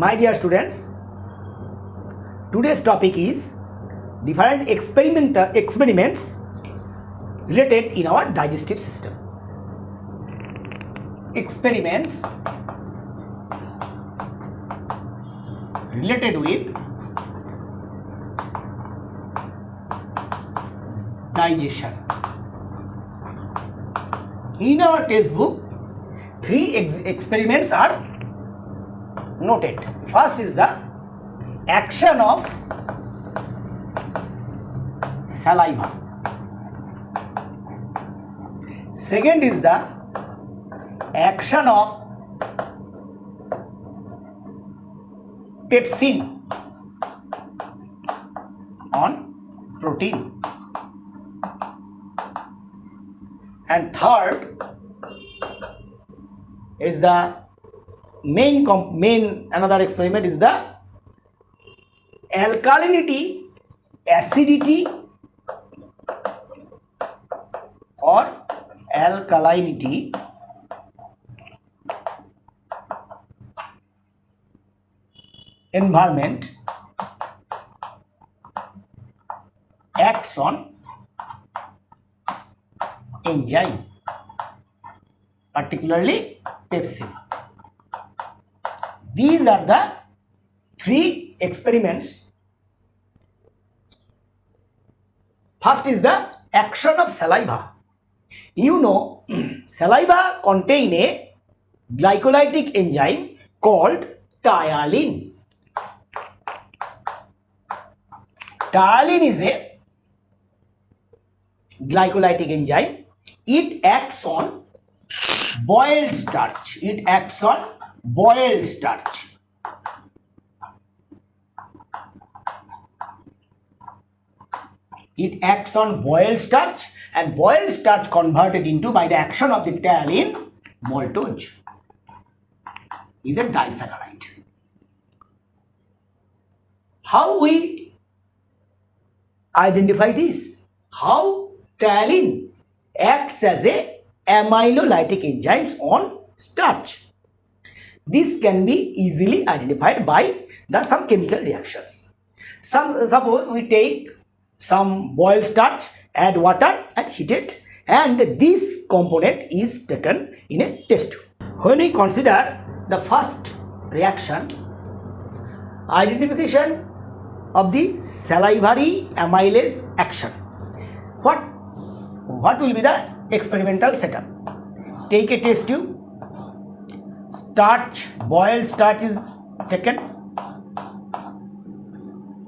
My dear students, today's topic is different experiments related in our digestive system. Experiments related with digestion. In our textbook, three experiments are noted. First is the action of saliva. Second is the action of pepsin on protein. And third is the another experiment is the alkalinity, acidity or alkalinity environment acts on enzyme, particularly pepsin. These are the three experiments. First is the action of saliva. You know, saliva contain a glycolytic enzyme called ptyalin. Ptyalin is a glycolytic enzyme. It acts on boiled starch. It acts on boiled starch. It acts on boiled starch, and boiled starch converted into by the action of the ptyalin maltose is a disaccharide. How we identify this? How ptyalin acts as a amylolytic enzymes on starch. This can be easily identified by some chemical reactions. Suppose we take some boiled starch, add water and heat it, and this component is taken in a test tube. When we consider the first reaction, identification of the salivary amylase action, what will be the experimental setup? Take a test tube, boiled starch is taken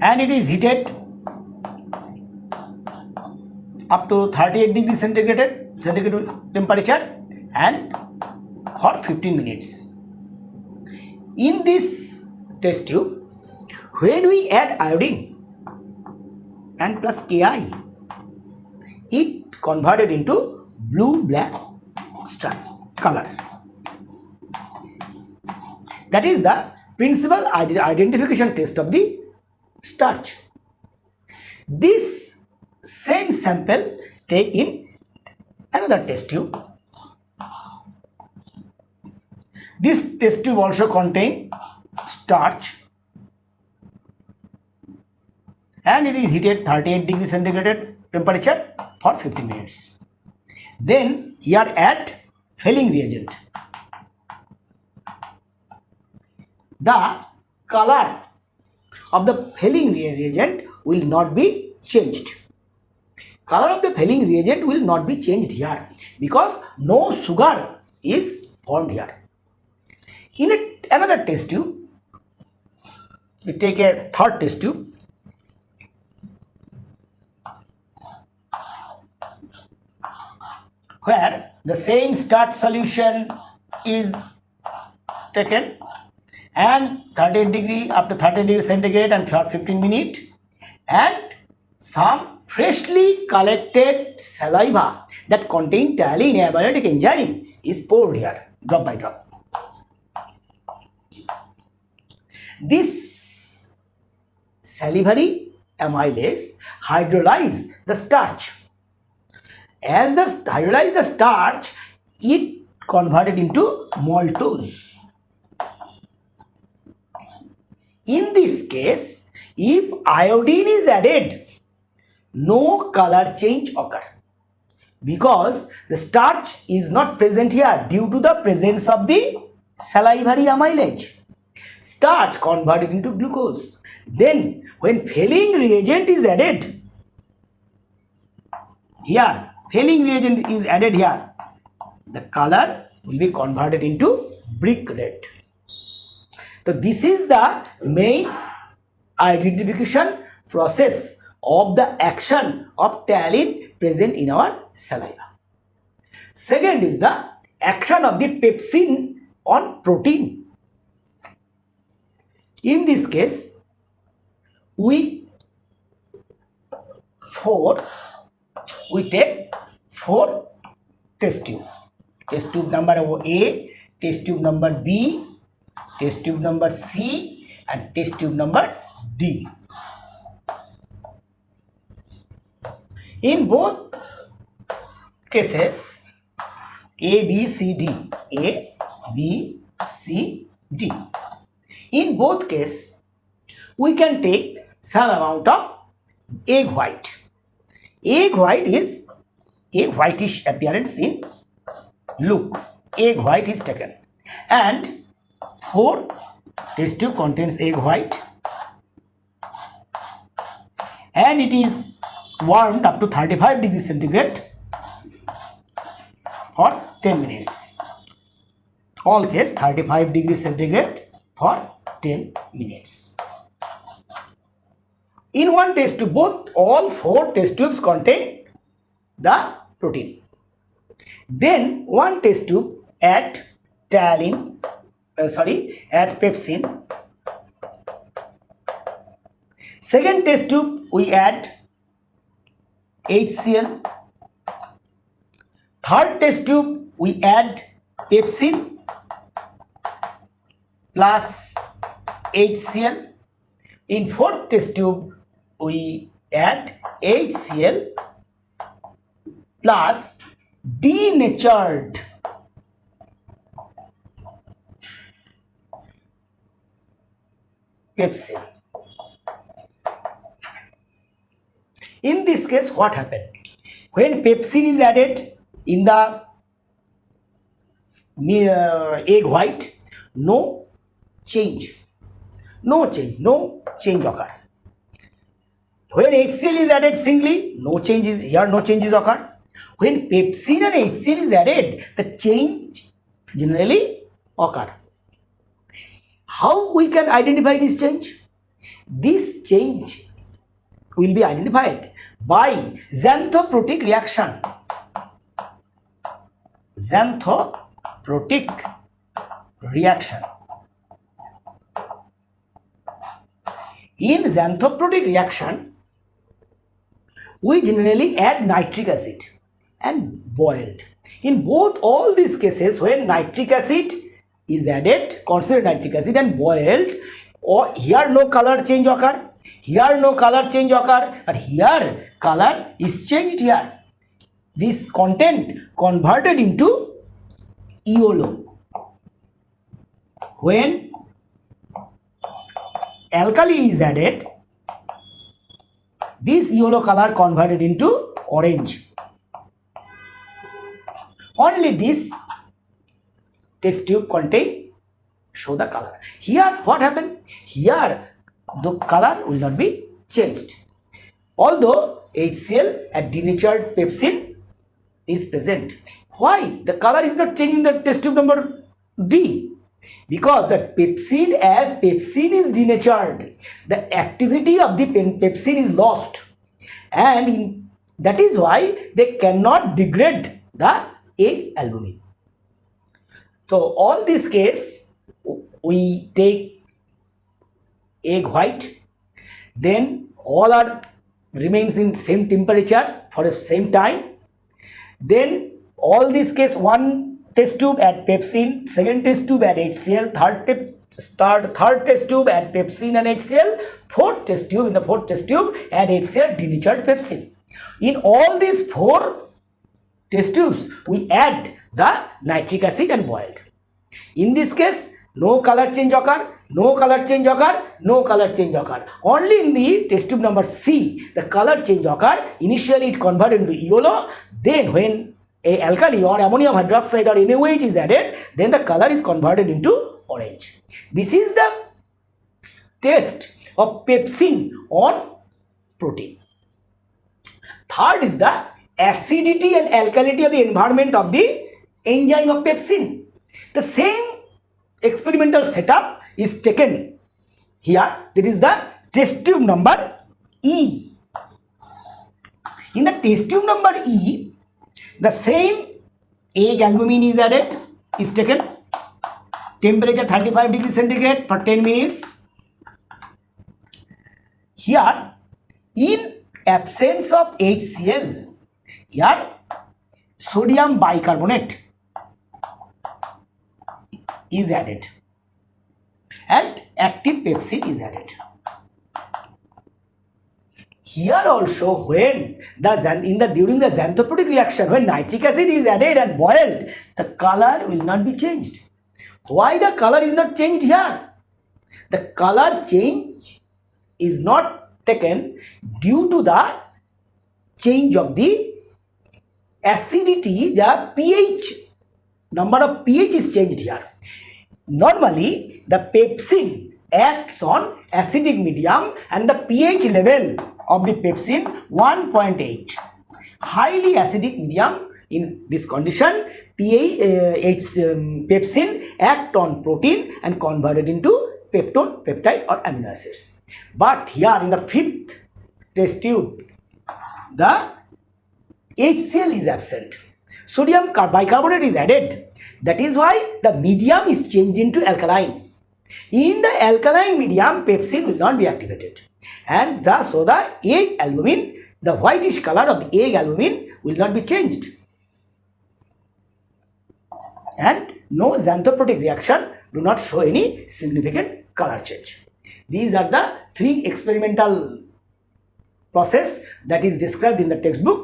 and it is heated up to 38 degrees centigrade temperature and for 15 minutes. In this test tube, when we add iodine and plus Ki, it converted into blue-black color. That is the principal identification test of the starch. This same sample take in another test tube. This test tube also contain starch and it is heated 38 degrees centigrade temperature for 15 minutes. Then here add filling reagent. The color of the filling reagent will not be changed. Color of the filling reagent will not be changed here because no sugar is formed here. In another test tube, we take a third test tube. Where the same starch solution is taken and 38 degree up to 30 degrees centigrade and for 15 minutes, and some freshly collected saliva that contain ptyalin amylolytic enzyme is poured here drop by drop. This salivary amylase hydrolyze the starch. As the hydrolyze the starch, it converted into maltose. In this case, if iodine is added, no color change occur because the starch is not present here due to the presence of the salivary amylase. Starch converted into glucose. Then when filling reagent is added here, the color will be converted into brick red. So this is the main identification process of the action of ptyalin present in our saliva. Second is the action of the pepsin on protein. In this case, we take 4 test tube. Test tube number A, test tube number B, test tube number C, and test tube number D. In both cases, A, B, C, D. In both cases, we can take some amount of egg white. Egg white is a whitish appearance in look. Egg white is taken, and 4 test tube contains egg white, and it is warmed up to 35 degrees centigrade for 10 minutes. All case 35 degrees centigrade for 10 minutes. In one test tube, all 4 test tubes contain the protein. Then one test tube add pepsin. Second test tube we add HCl. Third test tube we add pepsin plus HCl. In fourth test tube we add HCl plus denatured Pepsin. In this case, what happened? When pepsin is added in the egg white, no change occur. When HCl is added singly, no changes occur. When pepsin and HCl is added, the change generally occur. How we can identify this change? This change will be identified by xanthoprotic reaction. In xanthoprotic reaction, we generally add nitric acid and boiled. In all these cases, when nitric acid is added, concentrated nitric acid, and boiled, or here no color change occur, but here color is changed here. This content converted into yellow. When alkali is added, this yellow color converted into orange. Only this test tube show the color. Here what happened? Here the color will not be changed. Although HCl and denatured pepsin is present. Why the color is not changing the test tube number D? Because the pepsin, as pepsin is denatured, the activity of the pepsin is lost, and that is why they cannot degrade the egg albumin. So all this case, we take egg white, then all are remains in same temperature for the same time. Then all this case, one test tube add pepsin, second test tube add HCl, third test tube add pepsin and HCl, fourth test tube add HCl denatured pepsin. In all these 4 test tubes, we add the nitric acid and boiled. In this case, no color change occur. No color change occur, no color change occur. Only in the test tube number C, the color change occur. Initially it converted into yellow, then when a alkali or ammonium hydroxide or NaOH is added, then the color is converted into orange. This is the test of pepsin on protein. Third is the acidity and alkalinity of the environment of the enzyme of pepsin. The same experimental setup is taken here. That is the test tube number E. In the test tube number E, the same egg albumin is added, is taken, temperature 35 degrees centigrade for 10 minutes. Here, in absence of HCl, here sodium bicarbonate is added and active pepsin is added. Here also, when during the xanthoprotic reaction, when nitric acid is added and boiled, the color will not be changed. Why the color is not changed here? The color change is not taken due to the change of the acidity. The pH, number of pH is changed here. Normally, the pepsin acts on acidic medium and the pH level of the pepsin 1.8. Highly acidic medium. In this condition, pepsin act on protein and converted into peptone, peptide or amino acids. But here in the fifth test tube, the HCl is absent. Sodium bicarbonate is added. That is why the medium is changed into alkaline. In the alkaline medium, pepsin will not be activated. And so the egg albumin, the whitish color of the egg albumin will not be changed. And no xanthoprotic reaction do not show any significant color change. These are the three experimental process that is described in the textbook.